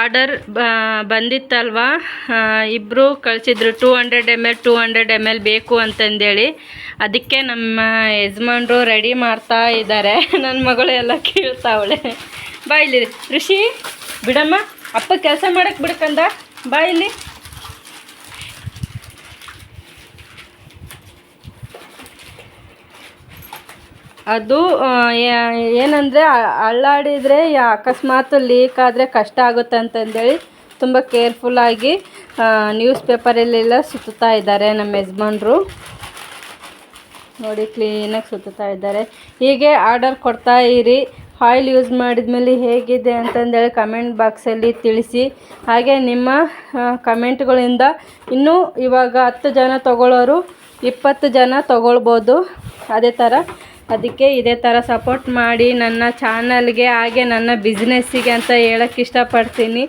Order ಬಂದಿತ್ತಲ್ವಾ, ಇಬ್ಬರು ಕಳಿಸಿದ್ರು 200 ml ಬೇಕು ಅಂತಂದೇಳಿ. ಅದಕ್ಕೆ ನಮ್ಮ ಯಜಮಾನ್ರು ರೆಡಿ ಮಾಡ್ತಾ ಇದ್ದಾರೆ. ನನ್ನ ಮಗಳು ಎಲ್ಲ ಕೇಳ್ತಾವಳೆ. ಬಾ ಇಲ್ಲಿ ಋಷಿ, ಬಿಡಮ್ಮ, ಅಪ್ಪ ಕೆಲಸ ಮಾಡಕ್ಕೆ ಬಿಡ್ಕಂದ, ಬಾ ಇಲ್ಲಿ. ಅದು ಏನಂದರೆ ಅಳ್ಳಾಡಿದರೆ ಅಕಸ್ಮಾತ್ ಲೀಕ್ ಆದರೆ ಕಷ್ಟ ಆಗುತ್ತೆ ಅಂತಂದೇಳಿ ತುಂಬ ಕೇರ್ಫುಲ್ಲಾಗಿ ನ್ಯೂಸ್ ಪೇಪರಲ್ಲೆಲ್ಲ ಸುತ್ತಾ ಇದ್ದಾರೆ ನಮ್ಮ ಯಜಮಾನ್ರು. ನೋಡಿ, ಕ್ಲೀನಾಗಿ ಸುತ್ತಾ ಇದ್ದಾರೆ. ಹೀಗೆ ಆರ್ಡರ್ ಕೊಡ್ತಾ ಇರಿ. ಆಯಿಲ್ ಯೂಸ್ ಮಾಡಿದ್ಮೇಲೆ ಹೇಗಿದೆ ಅಂತಂದೇಳಿ ಕಮೆಂಟ್ ಬಾಕ್ಸಲ್ಲಿ ತಿಳಿಸಿ. ಹಾಗೆ ನಿಮ್ಮ ಕಮೆಂಟ್ಗಳಿಂದ ಇನ್ನೂ ಇವಾಗ 10 ಜನ ತೊಗೊಳ್ಳೋರು 20 ಜನ ತೊಗೊಳ್ಬೋದು. ಅದಕ್ಕೆ ಇದೇ ಥರ ಸಪೋರ್ಟ್ ಮಾಡಿ ನನ್ನ ಚಾನಲ್ಗೆ, ಹಾಗೆ ನನ್ನ ಬಿಸ್ನೆಸ್ಸಿಗೆ ಅಂತ ಹೇಳೋಕ್ಕೆ ಇಷ್ಟಪಡ್ತೀನಿ.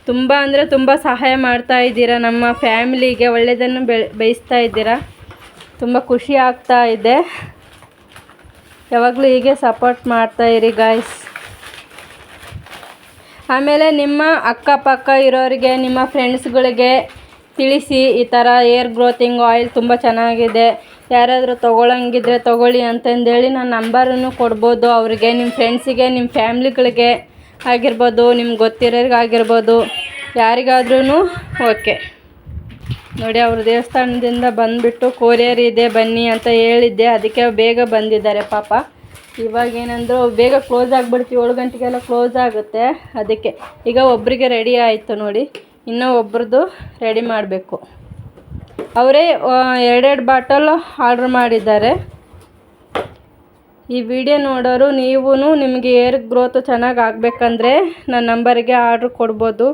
ತುಂಬ ಅಂದರೆ ತುಂಬ ಸಹಾಯ ಮಾಡ್ತಾ ಇದ್ದೀರಾ. ನಮ್ಮ ಫ್ಯಾಮಿಲಿಗೆ ಒಳ್ಳೆಯದನ್ನು ಬಯಸ್ತಾ ಇದ್ದೀರಾ. ತುಂಬ ಖುಷಿ ಆಗ್ತಾ ಇದೆ. ಯಾವಾಗಲೂ ಹೀಗೆ ಸಪೋರ್ಟ್ ಮಾಡ್ತಾಯಿರಿ ಗಾಯ್ಸ್. ಆಮೇಲೆ ನಿಮ್ಮ ಅಕ್ಕಪಕ್ಕ ಇರೋರಿಗೆ, ನಿಮ್ಮ ಫ್ರೆಂಡ್ಸ್ಗಳಿಗೆ ತಿಳಿಸಿ, ಈ ಥರ ಏರ್ ಗ್ರೋತಿಂಗ್ ಆಯಿಲ್ ತುಂಬ ಚೆನ್ನಾಗಿದೆ, ಯಾರಾದರೂ ತೊಗೊಳಂಗಿದ್ರೆ ತೊಗೊಳ್ಳಿ ಅಂತಂದೇಳಿ ನಾನು ನಂಬರನ್ನು ಕೊಡ್ಬೋದು ಅವರಿಗೆ. ನಿಮ್ಮ ಫ್ರೆಂಡ್ಸಿಗೆ, ನಿಮ್ಮ ಫ್ಯಾಮ್ಲಿಗಳಿಗೆ ಆಗಿರ್ಬೋದು, ನಿಮ್ಗೆ ಗೊತ್ತಿರೋರಿಗೆ ಆಗಿರ್ಬೋದು, ಯಾರಿಗಾದ್ರೂ ಓಕೆ. ನೋಡಿ, ಅವರು ದೇವಸ್ಥಾನದಿಂದ ಬಂದುಬಿಟ್ಟು ಕೊರಿಯರ್ ಇದೆ ಬನ್ನಿ ಅಂತ ಹೇಳಿದ್ದೆ. ಅದಕ್ಕೆ ಬೇಗ ಬಂದಿದ್ದಾರೆ ಪಾಪ. ಇವಾಗೇನಂದ್ರು ಬೇಗ ಕ್ಲೋಸ್ ಆಗಿಬಿಡ್ತು, 7 ಗಂಟೆಗೆಲ್ಲ ಕ್ಲೋಸ್ ಆಗುತ್ತೆ. ಅದಕ್ಕೆ ಈಗ ಒಬ್ಬರಿಗೆ ರೆಡಿ ಆಯಿತು ನೋಡಿ, ಇನ್ನೂ ಒಬ್ರದ್ದು ರೆಡಿ ಮಾಡಬೇಕು. ಅವರೇ 2 ಬಾಟಲ್ ಆರ್ಡ್ರ್ ಮಾಡಿದ್ದಾರೆ. ಈ ವಿಡಿಯೋ ನೋಡೋರು ನೀವು ನಿಮಗೆ ಏರ್ ಗ್ರೋತ್ ಚೆನ್ನಾಗಿ ಆಗಬೇಕಂದ್ರೆ ನನ್ನ ನಂಬರಿಗೆ ಆರ್ಡ್ರ್ ಕೊಡ್ಬೋದು.